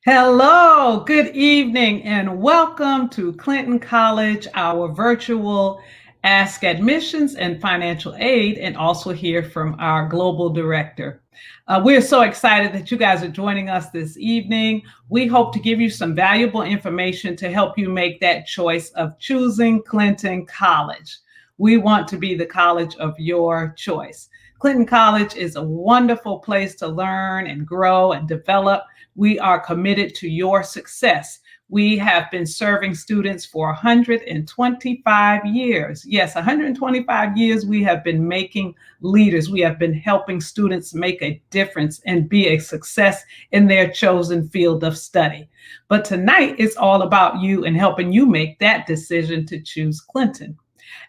Hello, good evening, and welcome to Clinton College, our virtual Ask Admissions and Financial Aid, and also hear from our Global Director. We're so excited that you guys are joining us this evening. We hope to give you some valuable information to help you make that choice of choosing Clinton College. We want to be the college of your choice. Clinton College is a wonderful place to learn and grow and develop. We are committed to your success. We have been serving students for 125 years. Yes, 125 years we have been making leaders. We have been helping students make a difference and be a success in their chosen field of study. But tonight it's all about you and helping you make that decision to choose Clinton.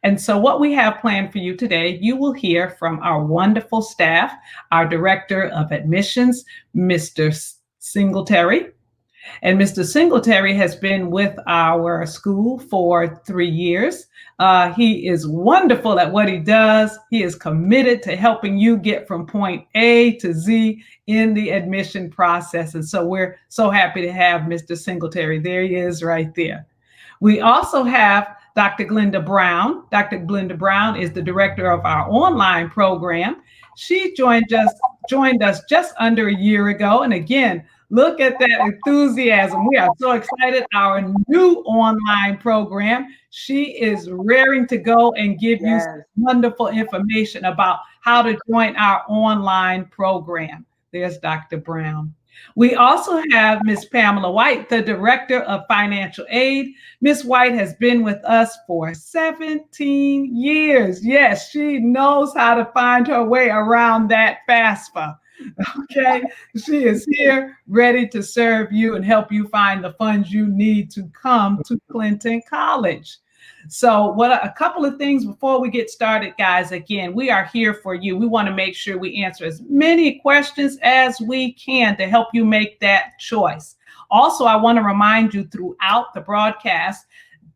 And so what we have planned for you today, you will hear from our wonderful staff, our Director of Admissions, Mr. Singletary. And Mr. Singletary has been with our school for 3 years. He is wonderful at what he does. He is committed to helping you get from point A to Z in the admission process. And so we're so happy to have Mr. Singletary. There he is right there. We also have Dr. Glenda Brown. Dr. Glenda Brown is the director of our online program. She joined us just under a year ago. And again, look at that enthusiasm. We are so excited. Our new online program. She is raring to go and give you some wonderful information about how to join our online program. There's Dr. Brown. We also have Ms. Pamela White, the Director of Financial Aid. Ms. White has been with us for 17 years. Yes, she knows how to find her way around that FAFSA. Okay, she is here ready to serve you and help you find the funds you need to come to Clinton College. So a couple of things before we get started, guys. Again, we are here for you. We want to make sure we answer as many questions as we can to help you make that choice. Also, I want to remind you throughout the broadcast,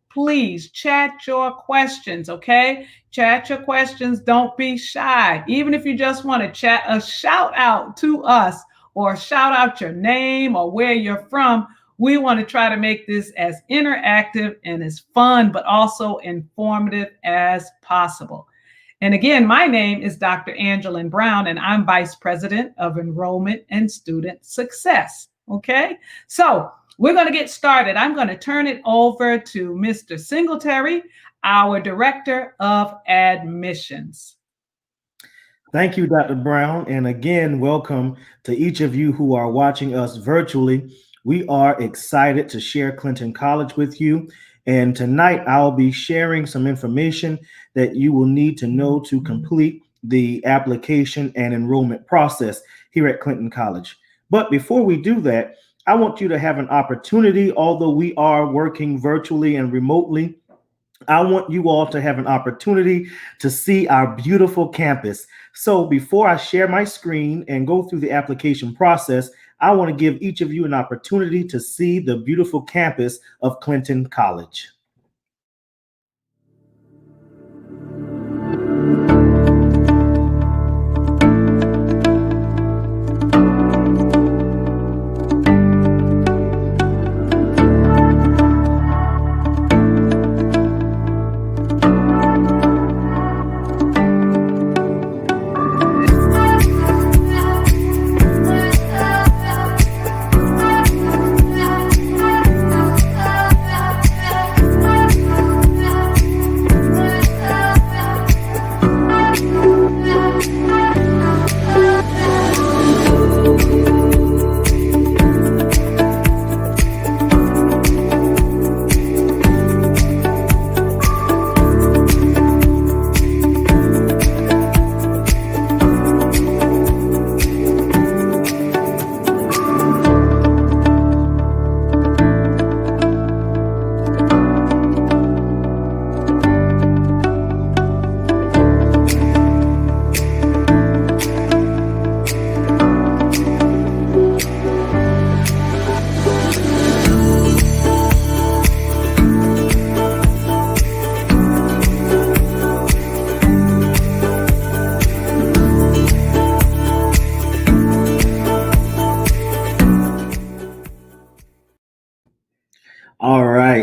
please chat your questions, okay? Chat your questions. Don't be shy. Even if you just want to chat a shout out to us or shout out your name or where you're from, we want to try to make this as interactive and as fun, but also informative as possible. And again, my name is Dr. Angela Brown, and I'm Vice President of Enrollment and Student Success. Okay, so we're going to get started. I'm going to turn it over to Mr. Singletary, our Director of Admissions. Thank you, Dr. Brown. And again, welcome to each of you who are watching us virtually. We are excited to share Clinton College with you. And tonight I'll be sharing some information that you will need to know to complete the application and enrollment process here at Clinton College. But before we do that, I want you to have an opportunity, although we are working virtually and remotely, I want you all to have an opportunity to see our beautiful campus. So before I share my screen and go through the application process, I want to give each of you an opportunity to see the beautiful campus of Clinton College.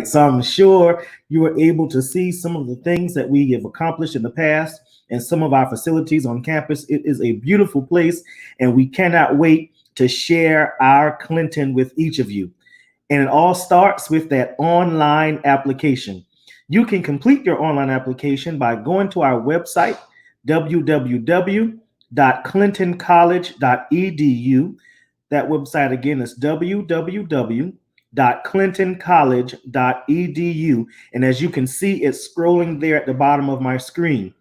right. So I'm sure you were able to see some of the things that we have accomplished in the past and some of our facilities on campus. It is a beautiful place, and we cannot wait to share our Clinton with each of you. And it all starts with that online application. You can complete your online application by going to our website, www.clintoncollege.edu. That website again is www.clintoncollege.edu. And as you can see, it's scrolling there at the bottom of my screen.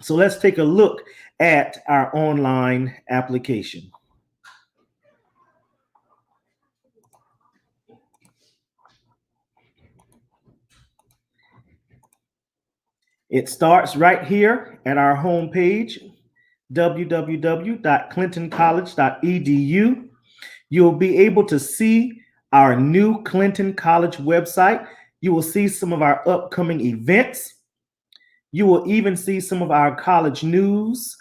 So let's take a look at our online application. It starts right here at our homepage, www.clintoncollege.edu. You'll be able to see our new Clinton College website. You will see some of our upcoming events. You will even see some of our college news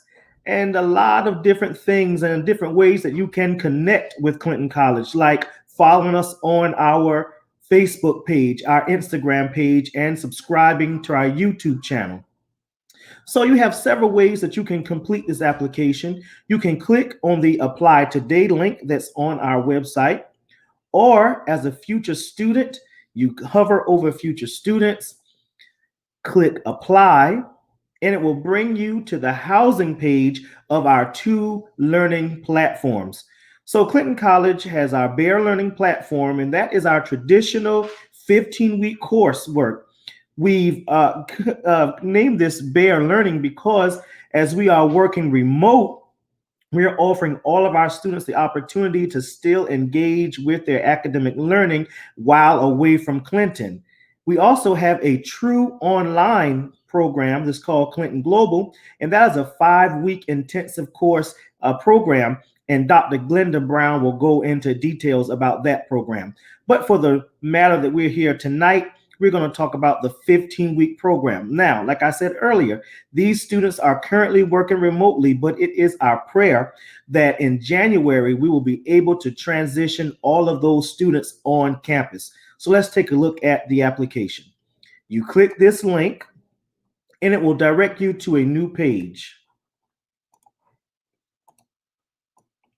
and a lot of different things and different ways that you can connect with Clinton College, like following us on our Facebook page, our Instagram page, and subscribing to our YouTube channel. So you have several ways that you can complete this application. You can click on the Apply Today link that's on our website, or as a future student, you hover over future students, click Apply, and it will bring you to the housing page of our two learning platforms. So Clinton College has our Bear Learning platform, and that is our traditional 15-week coursework. We've named this Bear Learning because as we are working remote, we're offering all of our students the opportunity to still engage with their academic learning while away from Clinton. We also have a true online program that's called Clinton Global, and that is a 5-week intensive course program, and Dr. Glenda Brown will go into details about that program. But for the matter that we're here tonight, we're going to talk about the 15-week program. Now, like I said earlier, these students are currently working remotely, but it is our prayer that in January, we will be able to transition all of those students on campus. So let's take a look at the application. You click this link, and it will direct you to a new page.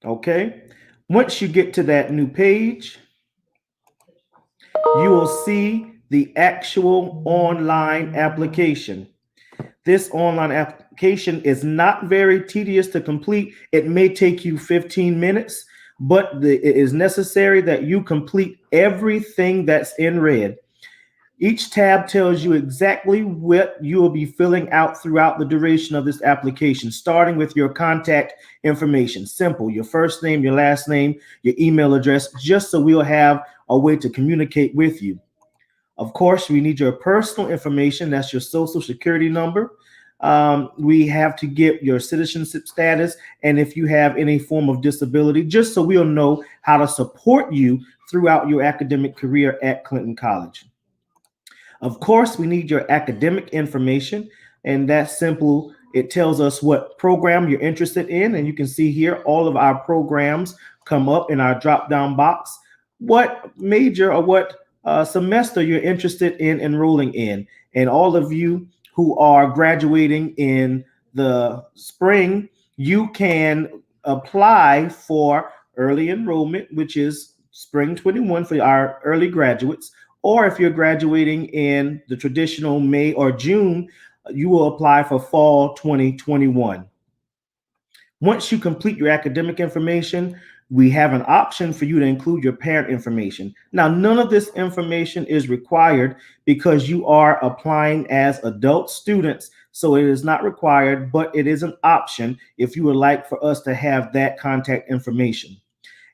Okay. Once you get to that new page, you will see the actual online application. This online application is not very tedious to complete. It may take you 15 minutes, but it is necessary that you complete everything that's in red. Each tab tells you exactly what you will be filling out throughout the duration of this application, starting with your contact information. Simple, your first name, your last name, your email address, just so we'll have a way to communicate with you. Of course, we need your personal information. That's your social security number. We have to get your citizenship status, and if you have any form of disability, just so we'll know how to support you throughout your academic career at Clinton College. Of course, we need your academic information, and that's simple. It tells us what program you're interested in, and you can see here all of our programs come up in our drop-down box. What major or what semester you're interested in enrolling in. And all of you who are graduating in the spring, you can apply for early enrollment, which is spring 21 for our early graduates. Or if you're graduating in the traditional May or June, you will apply for fall 2021. Once you complete your academic information, we have an option for you to include your parent information. Now, none of this information is required because you are applying as adult students, so it is not required, but it is an option if you would like for us to have that contact information.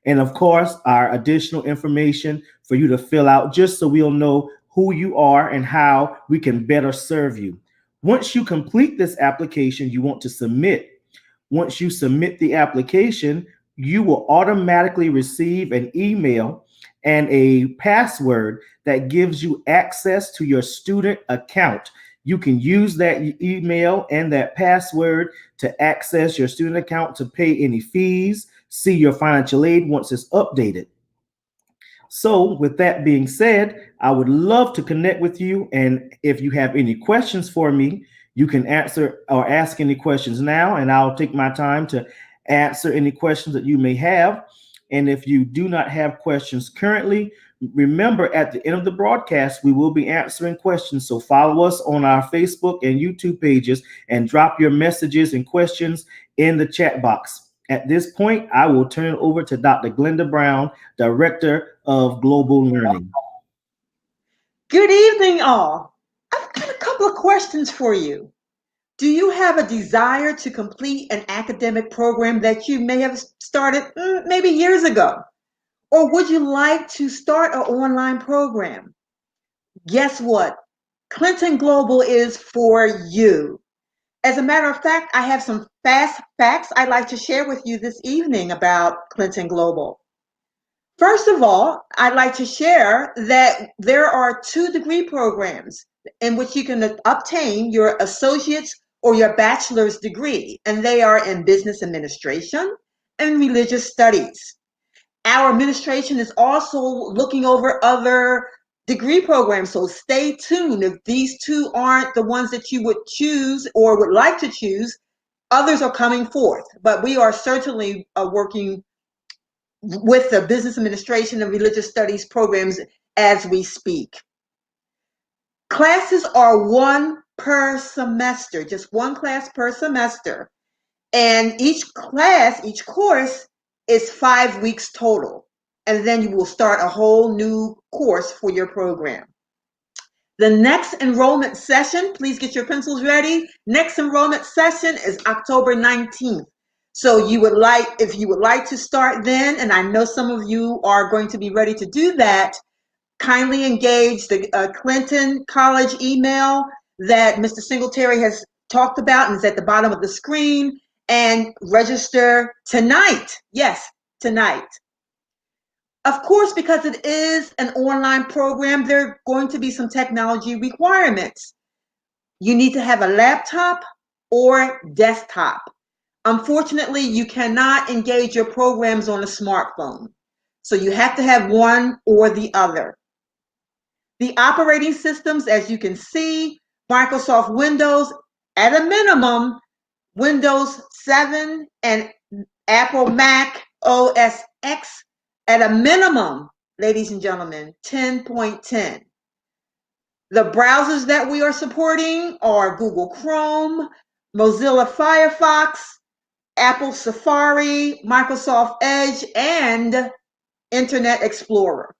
And of course, our additional information for you to fill out just so we'll know who you are and how we can better serve you. Once you complete this application, you want to submit. Once you submit the application, you will automatically receive an email and a password that gives you access to your student account. You can use that email and that password to access your student account to pay any fees, see your financial aid once it's updated. So, with that being said, I would love to connect with you. And if you have any questions for me, you can answer or ask any questions now, and I'll take my time to answer any questions that you may have. And if you do not have questions currently, remember at the end of the broadcast, we will be answering questions. So follow us on our Facebook and YouTube pages and drop your messages and questions in the chat box. At this point, I will turn it over to Dr. Glenda Brown, Director of Global Learning. Good evening, all. I've got a couple of questions for you. Do you have a desire to complete an academic program that you may have started maybe years ago? Or would you like to start an online program? Guess what? Clinton Global is for you. As a matter of fact, I have some fast facts I'd like to share with you this evening about Clinton Global. First of all, I'd like to share that there are 2 degree programs in which you can obtain your associate's or your bachelor's degree, and they are in business administration and religious studies. Our administration is also looking over other degree programs, so stay tuned. If these 2 aren't the ones that you would choose or would like to choose, others are coming forth, but we are certainly working with the business administration and religious studies programs as we speak. Classes are 1 per semester, just 1 class per semester. And each course is 5 weeks total. And then you will start a whole new course for your program. The next enrollment session, please get your pencils ready. Next enrollment session is October 19th. So if you would like to start then, and I know some of you are going to be ready to do that, kindly engage the Clinton College email that Mr. Singletary has talked about and is at the bottom of the screen, and register tonight. Yes, tonight. Of course, because it is an online program, there are going to be some technology requirements. You need to have a laptop or desktop. Unfortunately, you cannot engage your programs on a smartphone. So you have to have one or the other. The operating systems, as you can see, Microsoft Windows, at a minimum, Windows 7 and Apple Mac OS X, at a minimum, ladies and gentlemen, 10.10. The browsers that we are supporting are Google Chrome, Mozilla Firefox, Apple Safari, Microsoft Edge, and Internet Explorer.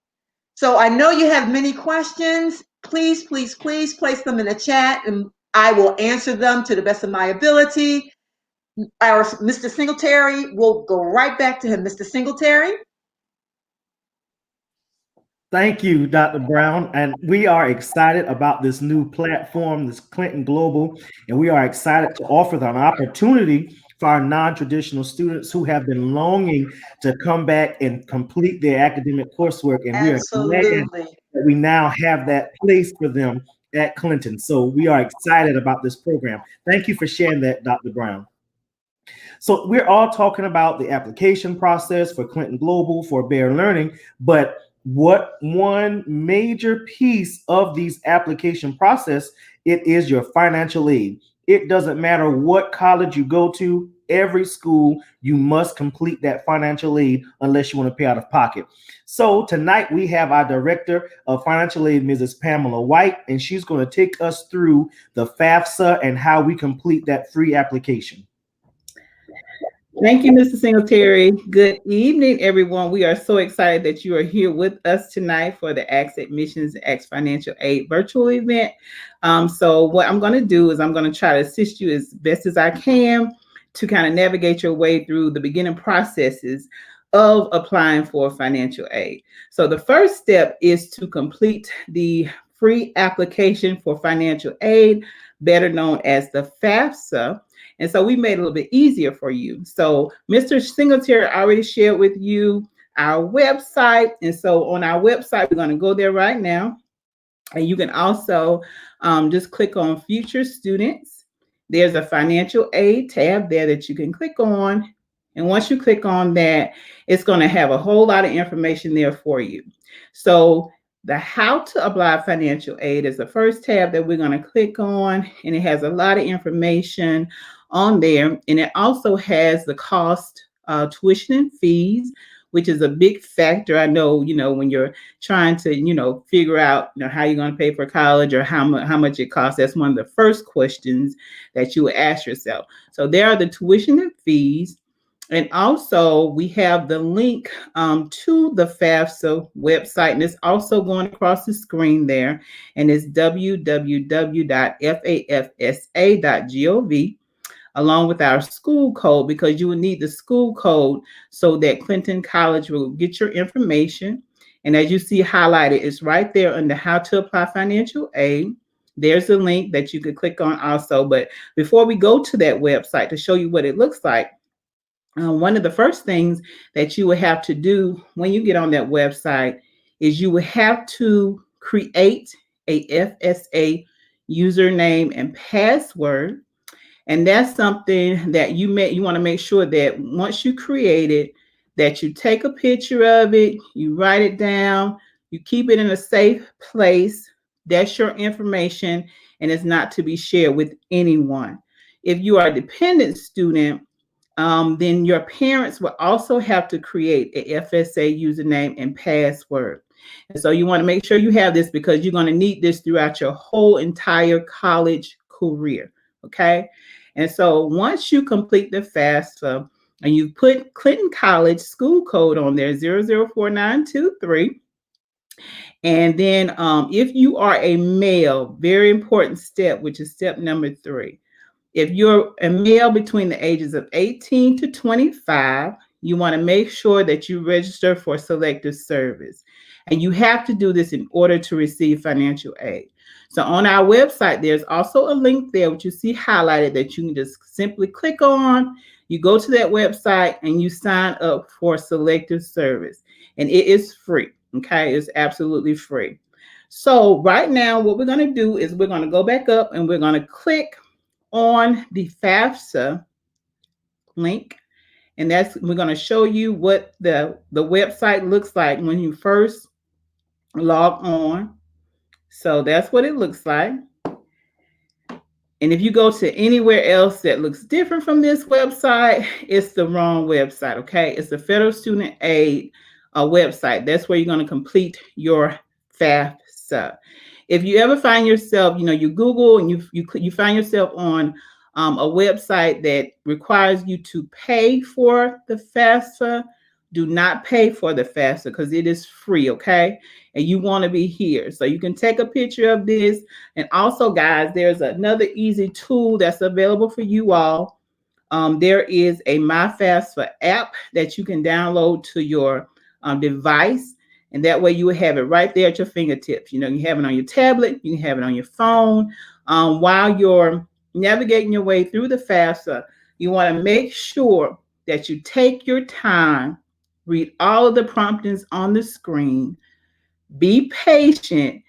So I know you have many questions. Please, please, please place them in the chat and I will answer them to the best of my ability. Our Mr. Singletary, will go right back to him. Mr. Singletary. Thank you, Dr. Brown. And we are excited about this new platform, this Clinton Global, and we are excited to offer an opportunity for our non-traditional students who have been longing to come back and complete their academic coursework. And we are glad that we now have that place for them at Clinton. So we are excited about this program. Thank you for sharing that, Dr. Brown. So we're all talking about the application process for Clinton Global for Bear Learning, but what one major piece of these application process, it is your financial aid. It doesn't matter what college you go to, every school, you must complete that financial aid unless you want to pay out of pocket. So tonight we have our Director of Financial Aid, Mrs. Pamela White, and she's going to take us through the FAFSA and how we complete that free application. Thank you, Mr. Singletary. Good evening, everyone. We are so excited that you are here with us tonight for the ACTS Admissions ACTS Financial Aid virtual event. So what I'm going to do is I'm going to try to assist you as best as I can to kind of navigate your way through the beginning processes of applying for financial aid. So the first step is to complete the free application for financial aid, better known as the FAFSA. And so we made it a little bit easier for you. So Mr. Singletary already shared with you our website. And so on our website, we're going to go there right now. And you can also just click on Future Students. There's a financial aid tab there that you can click on. And once you click on that, it's going to have a whole lot of information there for you. So the how to apply financial aid is the first tab that we're going to click on, and it has a lot of information on there. And it also has the cost, tuition and fees, which is a big factor. I know, when you're trying to, figure out, how you're going to pay for college or how much it costs. That's one of the first questions that you would ask yourself. So there are the tuition and fees. And also we have the link to the FAFSA website, and it's also going across the screen there, and it's www.fafsa.gov, along with our school code, because you will need the school code so that Clinton College will get your information. And as you see highlighted, it's right there under how to apply financial aid. There's a link that you could click on also. But before we go to that website to show you what it looks like, one of the first things that you would have to do when you get on that website is you would have to create a FSA username and password. And that's something that you want to make sure that once you create it, that you take a picture of it, you write it down, you keep it in a safe place. That's your information, and it's not to be shared with anyone. If you are a dependent student, then your parents will also have to create a FSA username and password. And so you want to make sure you have this, because you're going to need this throughout your whole entire college career. Okay. And so once you complete the FAFSA and you put Clinton College school code on there, 004923, and then if you are a male, very important step, which is step number 3. If you're a male between the ages of 18 to 25, you want to make sure that you register for Selective service. And you have to do this in order to receive financial aid. So on our website, there's also a link there, which you see highlighted, that you can just simply click on. You go to that website and you sign up for Selective service. And it is free. Okay, it's absolutely free. So right now, what we're going to do is we're going to go back up and we're going to click on the FAFSA link, and we're going to show you what the website looks like when you first log on. So that's what it looks like. And if you go to anywhere else that looks different from this website, it's the wrong website. Okay, it's the Federal Student Aid website. That's where you're going to complete your FAFSA. If you ever find yourself, you Google and you find yourself on a website that requires you to pay for the FAFSA, do not pay for the FAFSA, because it is free, okay? And you want to be here. So you can take a picture of this. And also, guys, there's another easy tool that's available for you all. There is a MyFAFSA app that you can download to your device. And that way you will have it right there at your fingertips. You have it on your tablet, you can have it on your phone. While you're navigating your way through the FAFSA, you want to make sure that you take your time, read all of the promptings on the screen, be patient,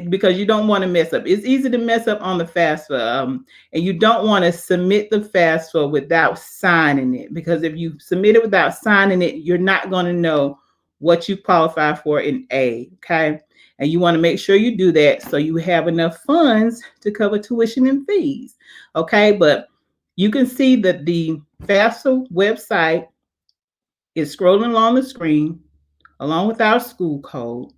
because you don't want to mess up. It's easy to mess up on the FAFSA, and you don't want to submit the FAFSA without signing it, because if you submit it without signing it, you're not going to know what you qualify for in aid, okay? And you want to make sure you do that so you have enough funds to cover tuition and fees, okay? But you can see that the FAFSA website is scrolling along the screen along with our school code.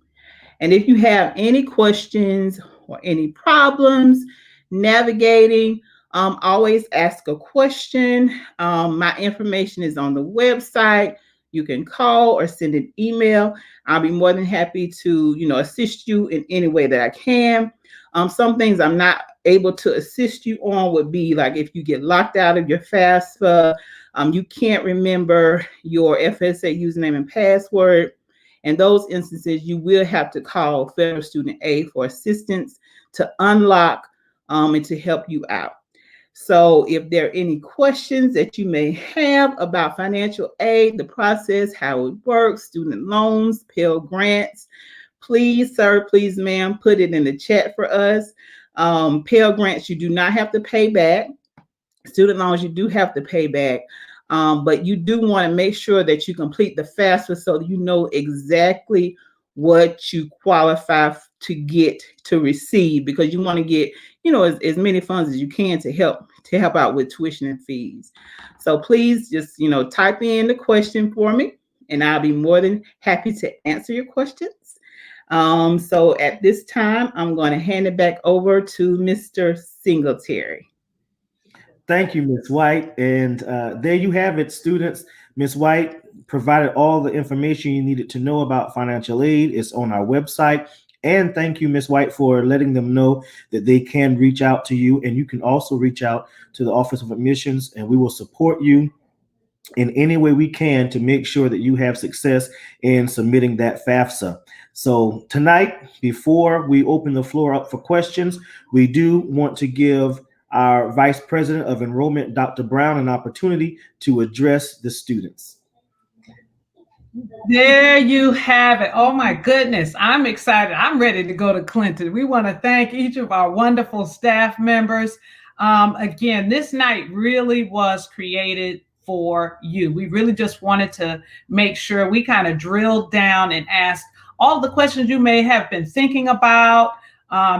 And if you have any questions or any problems navigating, always ask a question. My information is on the website. You can call or send an email. I'll be more than happy to, assist you in any way that I can. Some things I'm not able to assist you on would be like if you get locked out of your FAFSA, you can't remember your FSA username and password. In those instances, you will have to call Federal Student Aid for assistance to unlock and to help you out. So if there are any questions that you may have about financial aid, the process, how it works, student loans, Pell Grants, please, sir, please, ma'am, put it in the chat for us. Pell Grants, you do not have to pay back. Student loans, you do have to pay back. But you do want to make sure that you complete the FAFSA so that you know exactly what you qualify to get to receive, because you want to get, you know, as many funds as you can to help out with tuition and fees. So please just, you know, type in the question for me, and I'll be more than happy to answer your questions. So at this time, I'm going to hand it back over to Mr. Singletary. Thank you, Ms. White. And there you have it, students. Ms. White provided all the information you needed to know about financial aid. It's on our website. And thank you, Ms. White, for letting them know that they can reach out to you. And you can also reach out to the Office of Admissions, and we will support you in any way we can to make sure that you have success in submitting that FAFSA. So tonight, before we open the floor up for questions, we do want to give our Vice President of Enrollment, Dr. Brown, an opportunity to address the students. There you have it. Oh my goodness. I'm excited. I'm ready to go to Clinton. We want to thank each of our wonderful staff members. Again, this night really was created for you. We really just wanted to make sure we kind of drilled down and asked all the questions you may have been thinking about,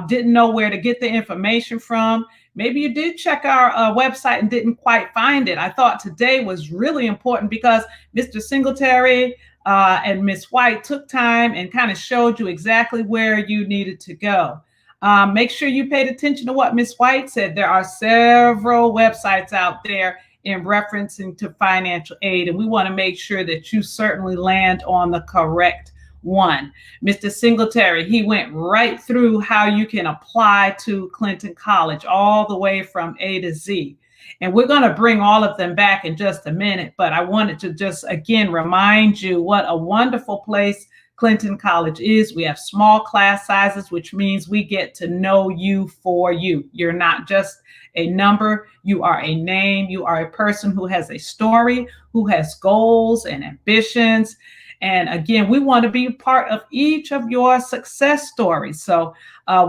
didn't know where to get the information from. Maybe you did check our website and didn't quite find it. I thought today was really important because Mr. Singletary and Ms. White took time and kind of showed you exactly where you needed to go. Make sure you paid attention to what Ms. White said. There are several websites out there in referencing to financial aid, and we want to make sure that you certainly land on the correct one. Mr. Singletary, he went right through how you can apply to Clinton College all the way from A to Z. And we're going to bring all of them back in just a minute, but I wanted to just again remind you what a wonderful place Clinton College is. We have small class sizes, which means we get to know you for you. You're not just a number, you are a name, you are a person who has a story, who has goals and ambitions. And again, we want to be part of each of your success stories. So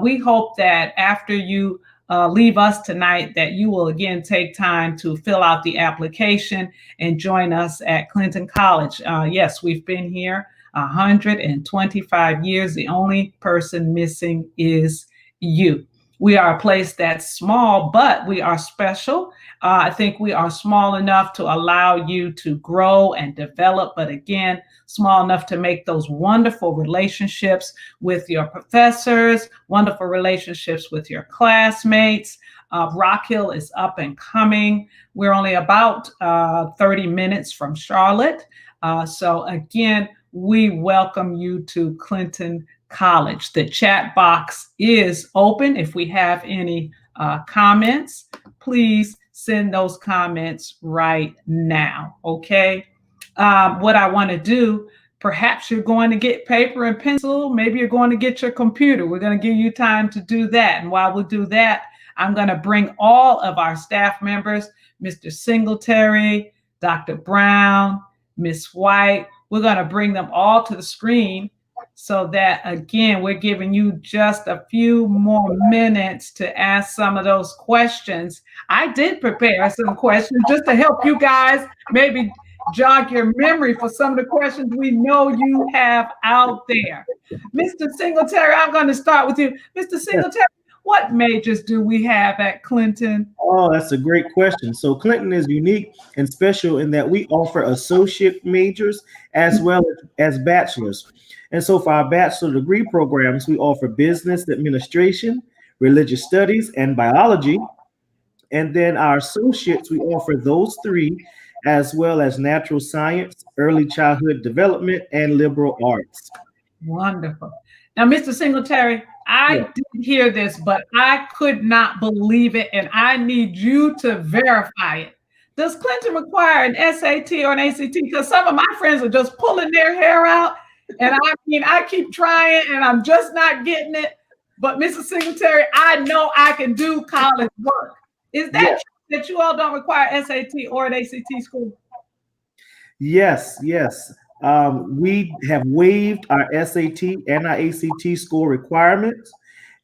we hope that after you leave us tonight, that you will again take time to fill out the application and join us at Clinton College. Yes, we've been here 125 years. The only person missing is you. We are a place that's small, but we are special. I think we are small enough to allow you to grow and develop, but again, small enough to make those wonderful relationships with your professors, wonderful relationships with your classmates. Rock Hill is up and coming. We're only about 30 minutes from Charlotte. So again, we welcome you to Clinton College. The chat box is open. If we have any comments, please send those comments right now, okay? What I want to do, perhaps you're going to get paper and pencil, maybe you're going to get your computer. We're going to give you time to do that. And while we do that, I'm going to bring all of our staff members, Mr. Singletary, Dr. Brown, Ms. White, we're going to bring them all to the screen so that, again, we're giving you just a few more minutes to ask some of those questions. I did prepare some questions just to help you guys maybe jog your memory for some of the questions we know you have out there. Mr. Singletary, I'm going to start with you. Mr. Singletary, what majors do we have at Clinton? Oh, that's a great question. So Clinton is unique and special in that we offer associate majors as well as bachelors. And so for our bachelor degree programs, we offer business administration, religious studies, and biology. And then our associates, we offer those three, as well as natural science, early childhood development, and liberal arts. Wonderful. Now, Mr. Singletary, I did hear this, but I could not believe it, and I need you to verify it. Does Clinton require an SAT or an ACT? Because some of my friends are just pulling their hair out, and I mean, I keep trying, and I'm just not getting it. But Mr. Singletary, I know I can do college work. Is that true that you all don't require SAT or an ACT score? Yes. We have waived our SAT and our ACT score requirements.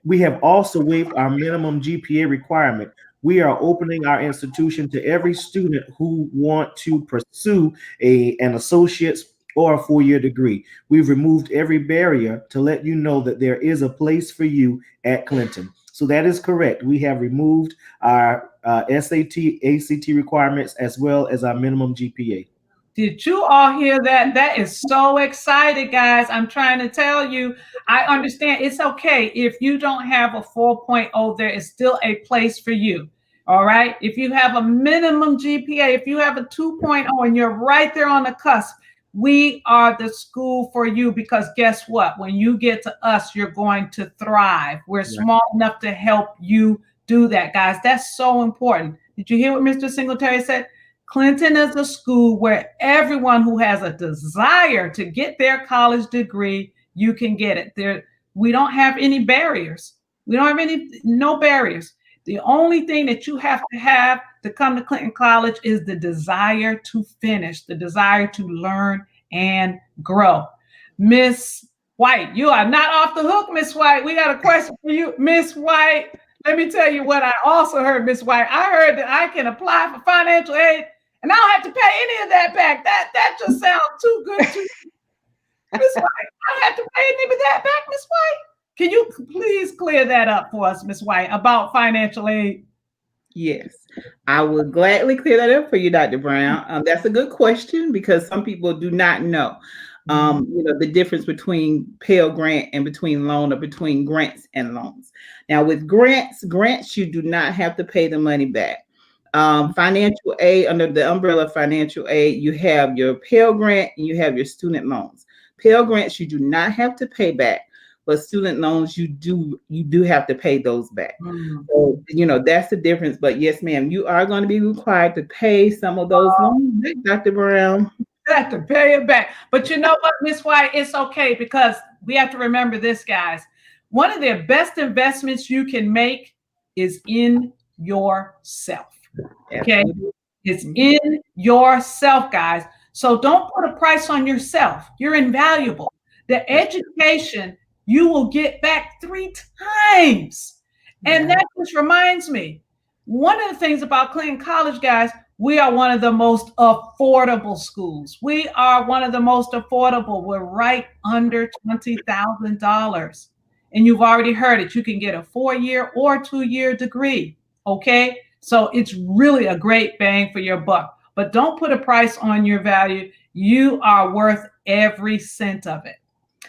We have also waived our minimum GPA requirement. we are opening our institution to every student who want to pursue an associate's or a 4-year degree. We've removed every barrier to let you know that there is a place for you at Clinton. So that is correct. We have removed our SAT, ACT requirements as well as our minimum GPA. Did you all hear that? That is so excited, guys. I'm trying to tell you, I understand it's okay. If you don't have a 4.0, there is still a place for you. All right. If you have a minimum GPA, if you have a 2.0 and you're right there on the cusp, we are the school for you, because guess what? When you get to us, you're going to thrive. We're small enough to help you do that, guys. That's so important. Did you hear what Mr. Singletary said? Clinton is a school where everyone who has a desire to get their college degree, you can get it. We don't have any barriers. We don't have no barriers. The only thing that you have to come to Clinton College is the desire to finish, the desire to learn and grow. Miss White, you are not off the hook, Miss White. We got a question for you, Miss White. Let me tell you what I also heard, Miss White. I heard that I can apply for financial aid and I don't have to pay any of that back. That just sounds too good to me. Miss White, I don't have to pay any of that back, Miss White. Can you please clear that up for us, Miss White, about financial aid? Yes, I would gladly clear that up for you, Dr. Brown. That's a good question, because some people do not know, the difference between Pell Grant and between loan, or between grants and loans. Now, with grants, you do not have to pay the money back. Financial aid, under the umbrella of financial aid, you have your Pell Grant and you have your student loans. Pell Grants, you do not have to pay back. But student loans, you do have to pay those back. So, that's the difference. But yes, ma'am, you are going to be required to pay some of those loans, Dr. Brown. You have to pay it back. But you know what, Miss White, it's okay, because we have to remember this, guys. One of the best investments you can make is in yourself. Okay? It's in yourself, guys. So don't put a price on yourself. You're invaluable. The education you will get back 3 times. And that just reminds me, one of the things about Clinton College, guys, we are one of the most affordable schools. We are one of the most affordable. We're right under $20,000. And you've already heard it. You can get a 4-year or 2-year degree. Okay? So it's really a great bang for your buck. But don't put a price on your value. You are worth every cent of it.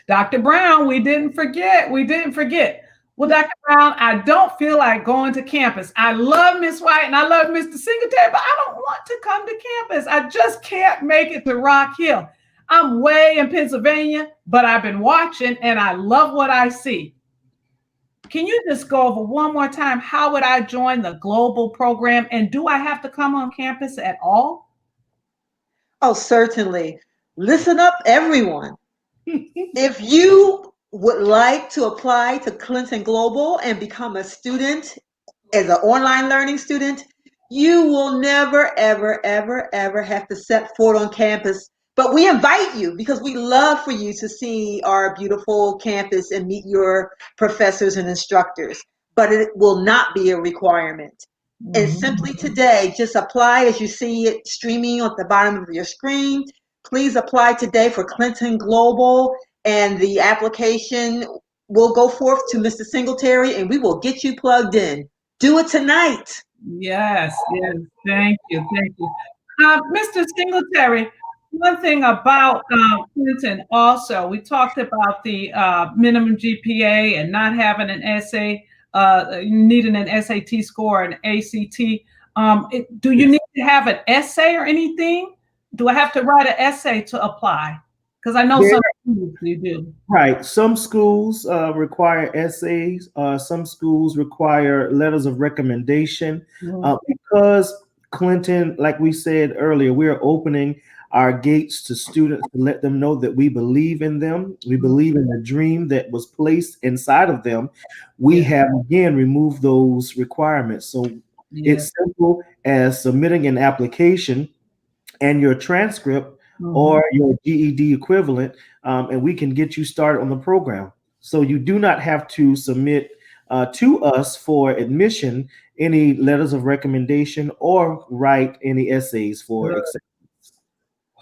Dr. Brown, we didn't forget. Well, Dr. Brown, I don't feel like going to campus. I love Miss White and I love Mr. Singletary, but I don't want to come to campus. I just can't make it to Rock Hill. I'm way in Pennsylvania, but I've been watching and I love what I see. Can you just go over one more time, how would I join the global program, and do I have to come on campus at all? Oh, certainly. Listen up, everyone. If you would like to apply to Clinton Global and become a student as an online learning student, you will never, ever, ever, ever have to set foot on campus. But we invite you, because we love for you to see our beautiful campus and meet your professors and instructors. But it will not be a requirement. And simply today, just apply as you see it streaming at the bottom of your screen. Please apply today for Clinton Global, and the application will go forth to Mr. Singletary, and we will get you plugged in. Do it tonight. Yes. Thank you. Mr. Singletary, one thing about Clinton also, we talked about the minimum GPA and not having an essay, needing an SAT score and ACT. Do you need to have an essay or anything? Do I have to write an essay to apply? Because I know some schools you do. Right. Some schools require essays. Some schools require letters of recommendation. Because Clinton, like we said earlier, we're opening our gates to students to let them know that we believe in them. We believe in the dream that was placed inside of them. We have, again, removed those requirements. So it's simple as submitting an application and your transcript or your GED equivalent, and we can get you started on the program. So you do not have to submit to us for admission any letters of recommendation or write any essays for acceptance.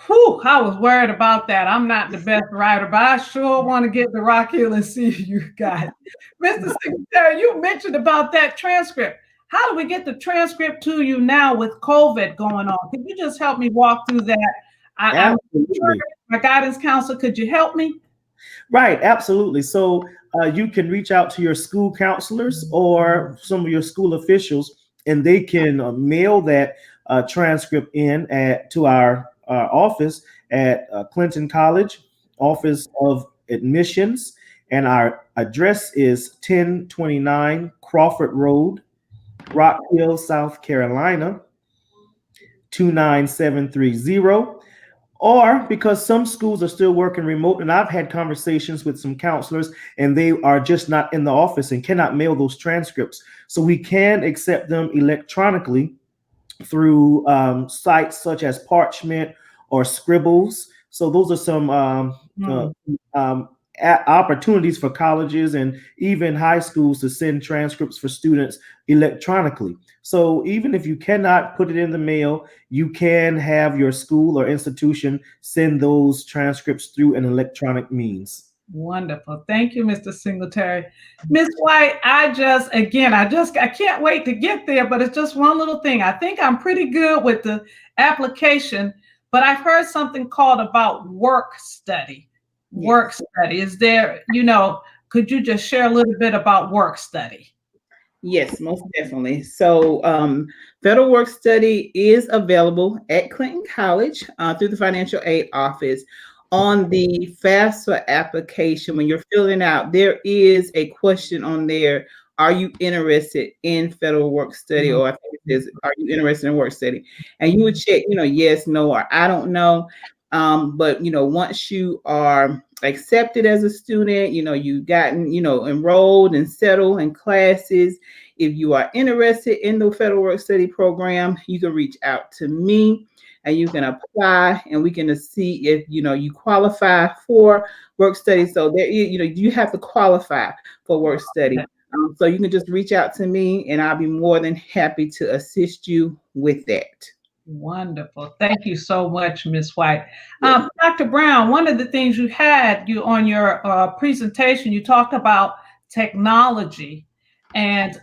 Whew, I was worried about that. I'm not the best writer, but I sure want to get to Rock Hill and see you guys. Mr. Secretary, you mentioned about that transcript. How do we get the transcript to you now with COVID going on? Could you just help me walk through that? I'm sure my guidance counselor, could you help me? Right, absolutely. So you can reach out to your school counselors or some of your school officials, and they can mail that transcript in to our office at Clinton College, Office of Admissions, and our address is 1029 Crawford Road, Rock Hill, South Carolina, 29730. Or because some schools are still working remote, and I've had conversations with some counselors and they are just not in the office and cannot mail those transcripts. So we can accept them electronically through sites such as Parchment or Scribbles. So those are some opportunities for colleges and even high schools to send transcripts for students electronically. So even if you cannot put it in the mail, you can have your school or institution send those transcripts through an electronic means. Wonderful. Thank you, Mr. Singletary. Ms. White, I can't wait to get there, but it's just one little thing. I think I'm pretty good with the application, but I've heard something called about work study. Yes. Work study. Is there, could you just share a little bit about work study? Yes, most definitely. So federal work study is available at Clinton College through the financial aid office. On the FAFSA application, when you're filling out, there is a question on there. Are you interested in federal work study? Or I think it is, are you interested in work study? And you would check, yes, no, or I don't know. But once you are accepted as a student, you've gotten, enrolled and settled in classes. If you are interested in the federal work study program, you can reach out to me and you can apply, and we can see if you qualify for work study. So there, you have to qualify for work study. So you can just reach out to me, and I'll be more than happy to assist you with that. Wonderful. Thank you so much, Ms. White. Dr. Brown, one of the things you had on your presentation, you talked about technology. And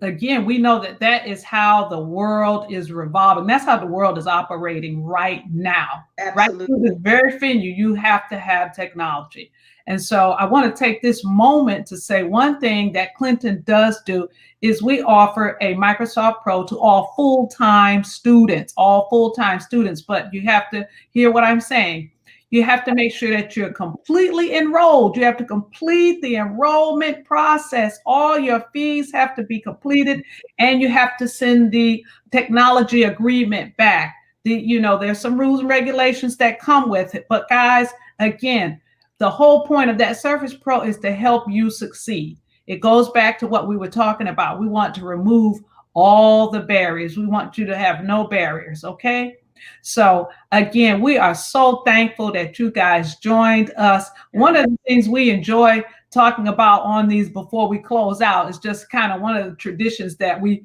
again, we know that is how the world is revolving. That's how the world is operating right now. Absolutely. Right through this very venue, you have to have technology. And so I want to take this moment to say one thing that Clinton does do is we offer a Microsoft Pro to all full-time students, but you have to hear what I'm saying. You have to make sure that you're completely enrolled. You have to complete the enrollment process. All your fees have to be completed, and you have to send the technology agreement back. There's some rules and regulations that come with it. But guys, again, the whole point of that Surface Pro is to help you succeed. It goes back to what we were talking about. We want to remove all the barriers. We want you to have no barriers, okay? So again, we are so thankful that you guys joined us. One of the things we enjoy talking about on these before we close out is just kind of one of the traditions that we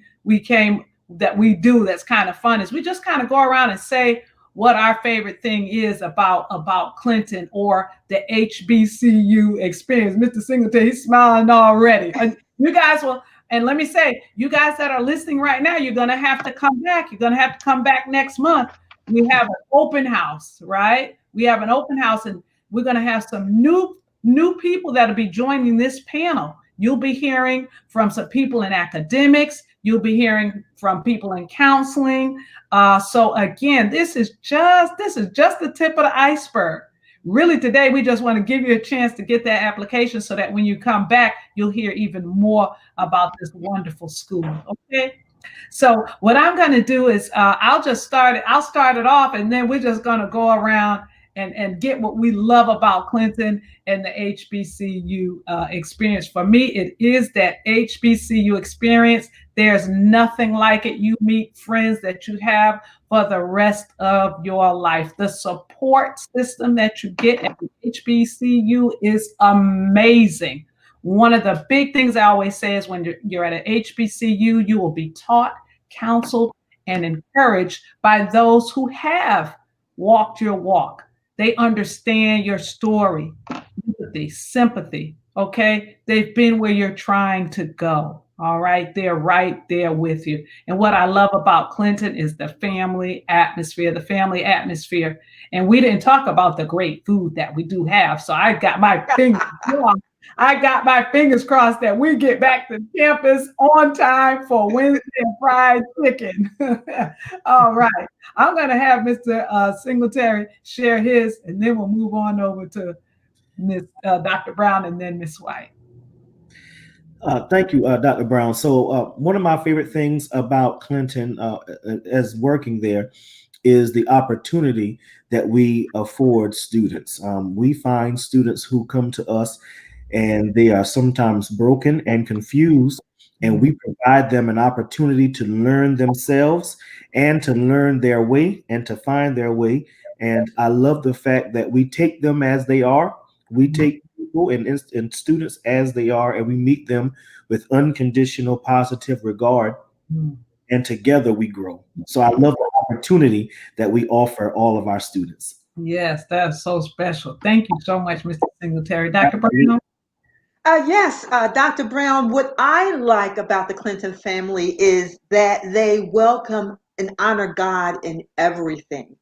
do that's kind of fun is we just kind of go around and say what our favorite thing is about Clinton or the HBCU experience. Mr. Singleton, he's smiling already. And you guys will, and let me say, you guys that are listening right now, you're going to have to come back. You're going to have to come back next month. We have an open house, right? We have an open house, and we're going to have some new people that'll be joining this panel. You'll be hearing from some people in academics. You'll be hearing from people in counseling. So again, this is just the tip of the iceberg. Really, today, we just want to give you a chance to get that application so that when you come back, you'll hear even more about this wonderful school, okay? So what I'm going to do is I'll start it off, and then we're just going to go around and get what we love about Clinton and the HBCU experience. For me, it is that HBCU experience. There's nothing like it. You meet friends that you have for the rest of your life. The support system that you get at the HBCU is amazing. One of the big things I always say is when you're at an HBCU, you will be taught, counseled, and encouraged by those who have walked your walk. They understand your story, empathy, sympathy. Okay. They've been where you're trying to go. All right. They're right there with you. And what I love about Clinton is the family atmosphere, And we didn't talk about the great food that we do have. So I got my fingers crossed. I got my fingers crossed that we get back to campus on time for Wednesday fried chicken. All right. I'm going to have Mr. Singletary share his, and then we'll move on over to Dr. Brown and then Ms. White. Thank you, Dr. Brown. So one of my favorite things about Clinton as working there is the opportunity that we afford students. We find students who come to us and they are sometimes broken and confused, and we provide them an opportunity to learn themselves and to learn their way and to find their way. And I love the fact that we take them as they are. We take people and students as they are, and we meet them with unconditional positive regard. And together we grow. So I love the opportunity that we offer all of our students. Yes, that's so special. Thank you so much, Mr. Singletary. Dr. Brown? Yes, Dr. Brown, what I like about the Clinton family is that they welcome and honor God in everything,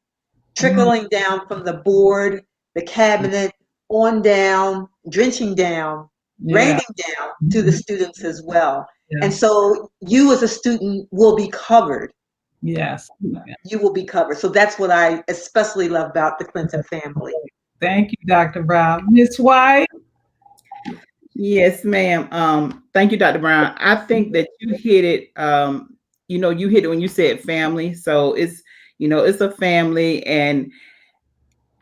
trickling down from the board, the cabinet, on down, drenching down, raining down to the students as well. And so you as a student will be covered. Yes. You will be covered. So that's what I especially love about the Clinton family. Thank you, Dr. Brown. Ms. White? Yes, ma'am. Thank you, Dr. Brown. I think that you hit it. You hit it when you said family. So it's a family, and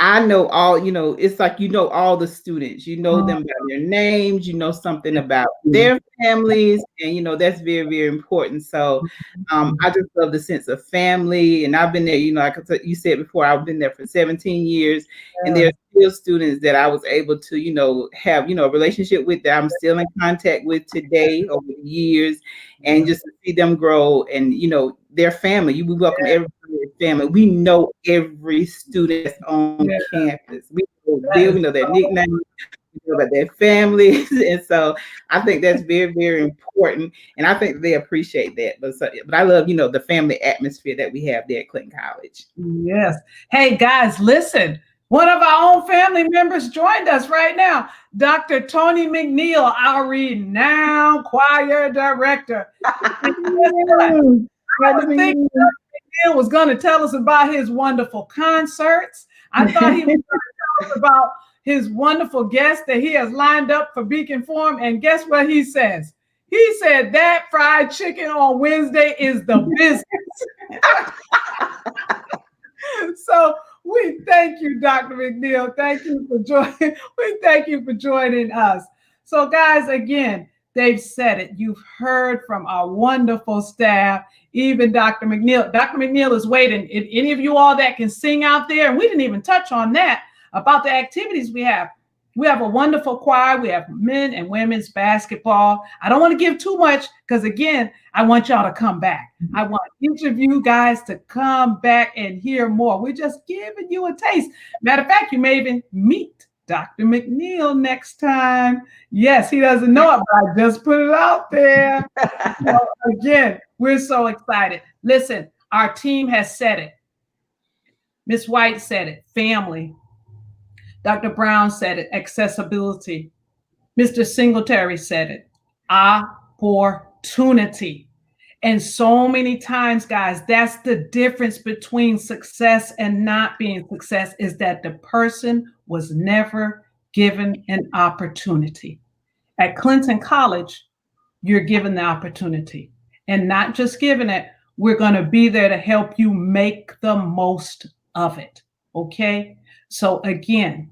I know all, it's like, all the students, them by their names, something about their families, and, that's very, very important. So I just love the sense of family, and I've been there, like you said before, I've been there for 17 years, and there's still students that I was able to, have, a relationship with that I'm still in contact with today over the years, and just to see them grow and, their family. We welcome every family. We know every student that's on campus. We know their nicknames, we know about their families. And so I think that's very, very important. And I think they appreciate that. But I love, the family atmosphere that we have there at Clinton College. Yes. Hey, guys, listen. One of our own family members joined us right now, Dr. Tony McNeil, our renowned choir director. I was thinking Dr. McNeil was going to tell us about his wonderful concerts. I thought he was going to tell us about his wonderful guests that he has lined up for Beacon Forum. And guess what he says? He said that fried chicken on Wednesday is the business. So we thank you, Dr. McNeil. Thank you for joining. We thank you for joining us. So guys, again, they've said it. You've heard from our wonderful staff, even Dr. McNeil. Dr. McNeil is waiting. If any of you all that can sing out there, and we didn't even touch on that, about the activities we have. We have a wonderful choir. We have men and women's basketball. I don't want to give too much because, again, I want y'all to come back. I want each of you guys to come back and hear more. We're just giving you a taste. Matter of fact, you may even meet Dr. McNeil next time. Yes, he doesn't know it, but I just put it out there. So again, we're so excited. Listen, our team has said it. Ms. White said it, family. Dr. Brown said it, accessibility. Mr. Singletary said it, opportunity. And so many times, guys, that's the difference between success and not being success, is that the person was never given an opportunity. At Clinton College, you're given the opportunity, and not just given it, we're going to be there to help you make the most of it. Okay? So again,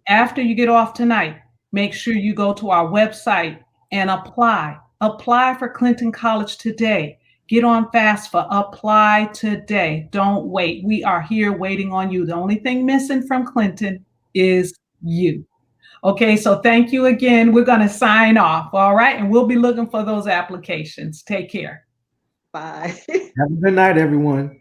after you get off tonight, make sure you go to our website and apply. Apply for Clinton College today. Get on FAFSA. Apply today. Don't wait. We are here waiting on you. The only thing missing from Clinton is you. Okay, so thank you again. We're going to sign off. All right. And we'll be looking for those applications. Take care. Bye. Have a good night, everyone.